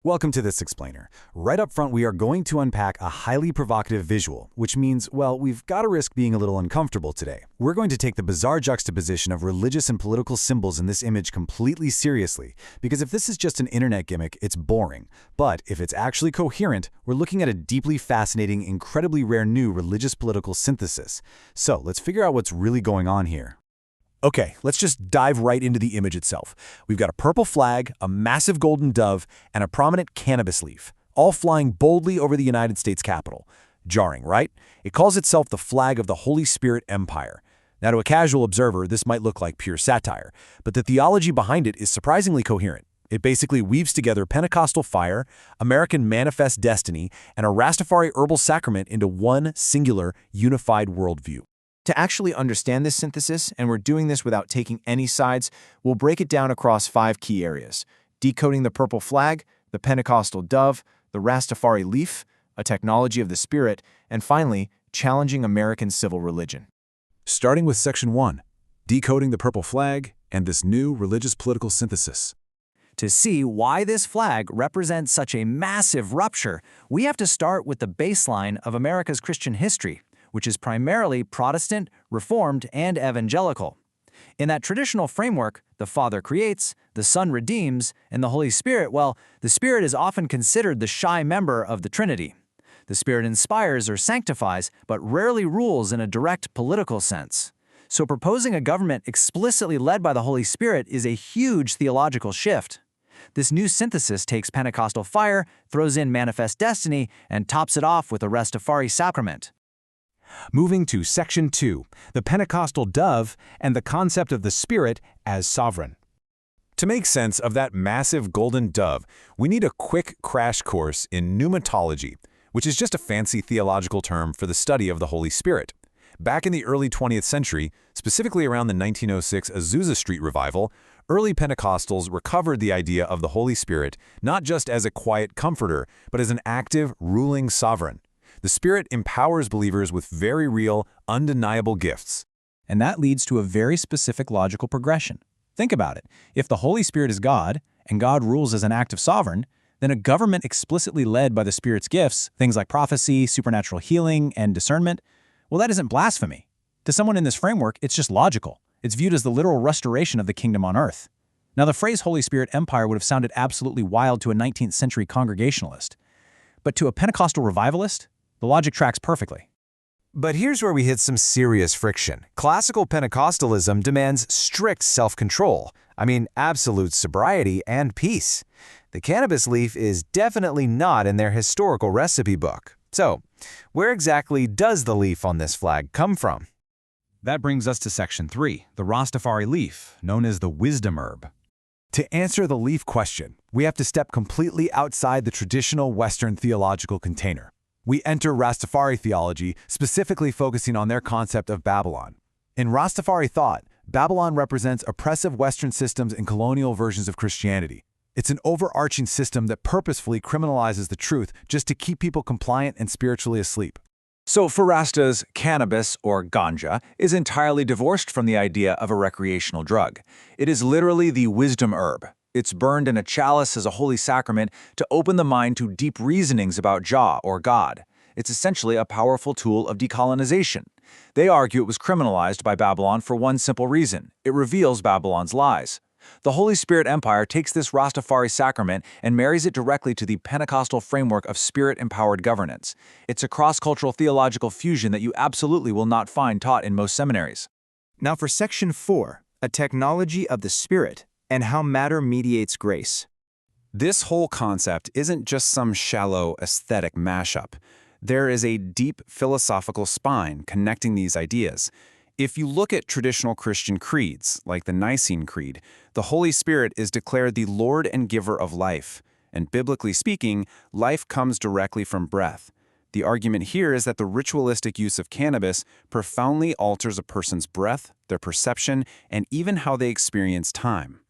Welcome to this explainer. Right up front, we are going to unpack a highly provocative visual, which means, well, we've got to risk being a little uncomfortable today. We're going to take the bizarre juxtaposition of religious and political symbols in this image completely seriously, because if this is just an internet gimmick, it's boring. But if it's actually coherent, we're looking at a deeply fascinating, incredibly rare new religious political synthesis. So let's figure out what's really going on here. Okay, let's just dive right into the image itself. We've got a purple flag, a massive golden dove, and a prominent cannabis leaf, all flying boldly over the United States Capitol. Jarring, right? It calls itself the flag of the Holy Spirit Empire. Now, to a casual observer, this might look like pure satire, but the theology behind it is surprisingly coherent. It basically weaves together Pentecostal fire, American manifest destiny, and a Rastafari herbal sacrament into one singular, unified worldview. To actually understand this synthesis, and we're doing this without taking any sides, we'll break it down across 5 key areas: decoding the purple flag, the Pentecostal dove, the Rastafari leaf, a technology of the spirit, and finally, challenging American civil religion. Starting with Section 1, decoding the purple flag and this new religious political synthesis. To see why this flag represents such a massive rupture, we have to start with the baseline of America's Christian history, which is primarily Protestant, Reformed, and Evangelical. In that traditional framework, the Father creates, the Son redeems, and the Holy Spirit, well, the Spirit is often considered the shy member of the Trinity. The Spirit inspires or sanctifies, but rarely rules in a direct political sense. So proposing a government explicitly led by the Holy Spirit is a huge theological shift. This new synthesis takes Pentecostal fire, throws in manifest destiny, and tops it off with a Rastafari sacrament. Moving to Section 2, the Pentecostal dove and the concept of the Spirit as sovereign. To make sense of that massive golden dove, we need a quick crash course in pneumatology, which is just a fancy theological term for the study of the Holy Spirit. Back in the early 20th century, specifically around the 1906 Azusa Street revival, early Pentecostals recovered the idea of the Holy Spirit not just as a quiet comforter, but as an active, ruling sovereign. The Spirit empowers believers with very real, undeniable gifts. And that leads to a very specific logical progression. Think about it. If the Holy Spirit is God, and God rules as an active sovereign, then a government explicitly led by the Spirit's gifts, things like prophecy, supernatural healing, and discernment, well, that isn't blasphemy. To someone in this framework, it's just logical. It's viewed as the literal restoration of the kingdom on earth. Now, the phrase Holy Spirit Empire would have sounded absolutely wild to a 19th century Congregationalist. But to a Pentecostal revivalist, the logic tracks perfectly. But here's where we hit some serious friction. Classical Pentecostalism demands strict self-control. Absolute sobriety and peace. The cannabis leaf is definitely not in their historical recipe book. So, where exactly does the leaf on this flag come from? That brings us to Section 3, the Rastafari leaf, known as the wisdom herb. To answer the leaf question, we have to step completely outside the traditional Western theological container. We enter Rastafari theology, specifically focusing on their concept of Babylon. In Rastafari thought, Babylon represents oppressive Western systems and colonial versions of Christianity. It's an overarching system that purposefully criminalizes the truth just to keep people compliant and spiritually asleep. So for Rastas, cannabis, or ganja, is entirely divorced from the idea of a recreational drug. It is literally the wisdom herb. It's burned in a chalice as a holy sacrament to open the mind to deep reasonings about Jah or God. It's essentially a powerful tool of decolonization. They argue it was criminalized by Babylon for one simple reason: it reveals Babylon's lies. The Holy Spirit Empire takes this Rastafari sacrament and marries it directly to the Pentecostal framework of spirit-empowered governance. It's a cross-cultural theological fusion that you absolutely will not find taught in most seminaries. Now for Section 4, a technology of the spirit and how matter mediates grace. This whole concept isn't just some shallow aesthetic mashup. There is a deep philosophical spine connecting these ideas. If you look at traditional Christian creeds, like the Nicene Creed, the Holy Spirit is declared the Lord and giver of life. And biblically speaking, life comes directly from breath. The argument here is that the ritualistic use of cannabis profoundly alters a person's breath, their perception, and even how they experience time.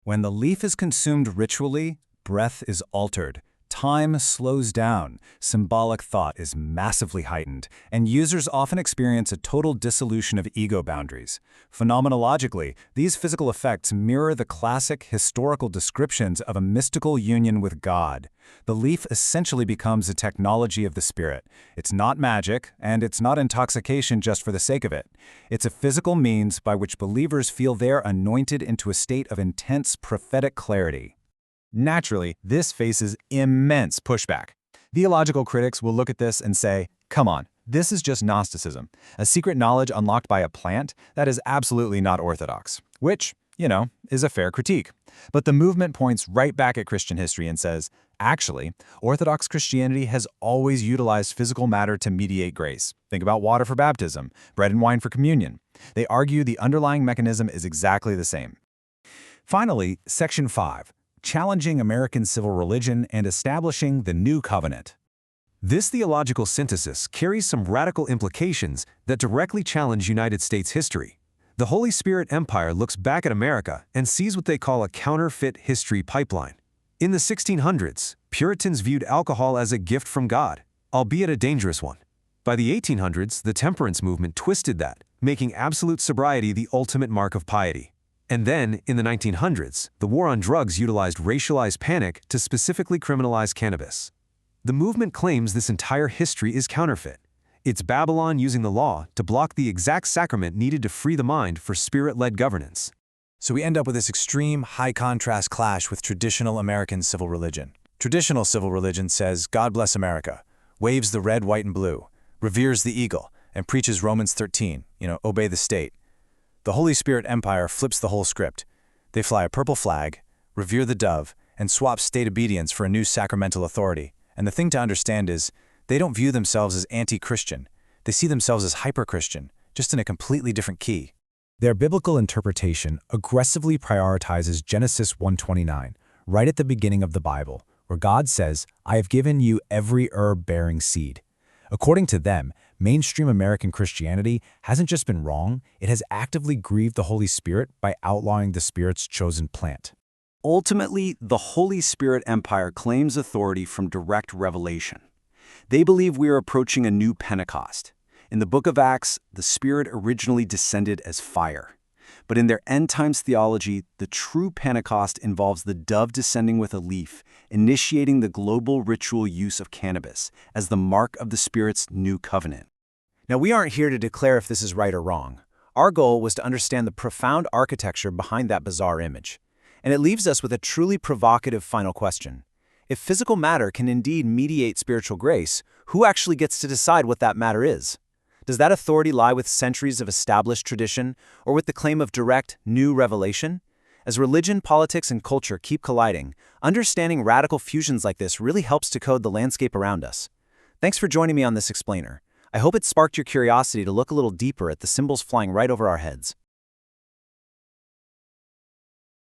When the leaf is consumed ritually, breath is altered. time slows down, symbolic thought is massively heightened, and users often experience a total dissolution of ego boundaries. Phenomenologically, these physical effects mirror the classic historical descriptions of a mystical union with God. The leaf essentially becomes a technology of the spirit. It's not magic, and it's not intoxication just for the sake of it. It's a physical means by which believers feel they're anointed into a state of intense prophetic clarity. Naturally, this faces immense pushback. Theological critics will look at this and say, come on, this is just Gnosticism, a secret knowledge unlocked by a plant that is absolutely not orthodox, which, is a fair critique. But the movement points right back at Christian history and says, actually, Orthodox Christianity has always utilized physical matter to mediate grace. Think about water for baptism, bread and wine for communion. They argue the underlying mechanism is exactly the same. Finally, Section 5. Challenging American civil religion and establishing the new covenant. This theological synthesis carries some radical implications that directly challenge United States history. The Holy Spirit Empire looks back at America and sees what they call a counterfeit history pipeline. In the 1600s, Puritans viewed alcohol as a gift from God, albeit a dangerous one. By the 1800s, the temperance movement twisted that, making absolute sobriety the ultimate mark of piety. And then, in the 1900s, the war on drugs utilized racialized panic to specifically criminalize cannabis. The movement claims this entire history is counterfeit. It's Babylon using the law to block the exact sacrament needed to free the mind for spirit-led governance. So we end up with this extreme, high-contrast clash with traditional American civil religion. Traditional civil religion says, God bless America, waves the red, white, and blue, reveres the eagle, and preaches Romans 13, obey the state. The Holy Spirit Empire flips the whole script. They fly a purple flag, revere the dove, and swap state obedience for a new sacramental authority. And the thing to understand is, they don't view themselves as anti-Christian. They see themselves as hyper-Christian, just in a completely different key. Their biblical interpretation aggressively prioritizes Genesis 1:29, right at the beginning of the Bible, where God says, I have given you every herb-bearing seed. According to them, mainstream American Christianity hasn't just been wrong, it has actively grieved the Holy Spirit by outlawing the Spirit's chosen plant. Ultimately, the Holy Spirit Empire claims authority from direct revelation. They believe we are approaching a new Pentecost. In the book of Acts, the Spirit originally descended as fire. But in their end times theology, the true Pentecost involves the dove descending with a leaf, initiating the global ritual use of cannabis as the mark of the Spirit's new covenant. Now, we aren't here to declare if this is right or wrong. Our goal was to understand the profound architecture behind that bizarre image. And it leaves us with a truly provocative final question. If physical matter can indeed mediate spiritual grace, who actually gets to decide what that matter is? Does that authority lie with centuries of established tradition, or with the claim of direct, new revelation? As religion, politics, and culture keep colliding, understanding radical fusions like this really helps to code the landscape around us. Thanks for joining me on this explainer. I hope it sparked your curiosity to look a little deeper at the symbols flying right over our heads.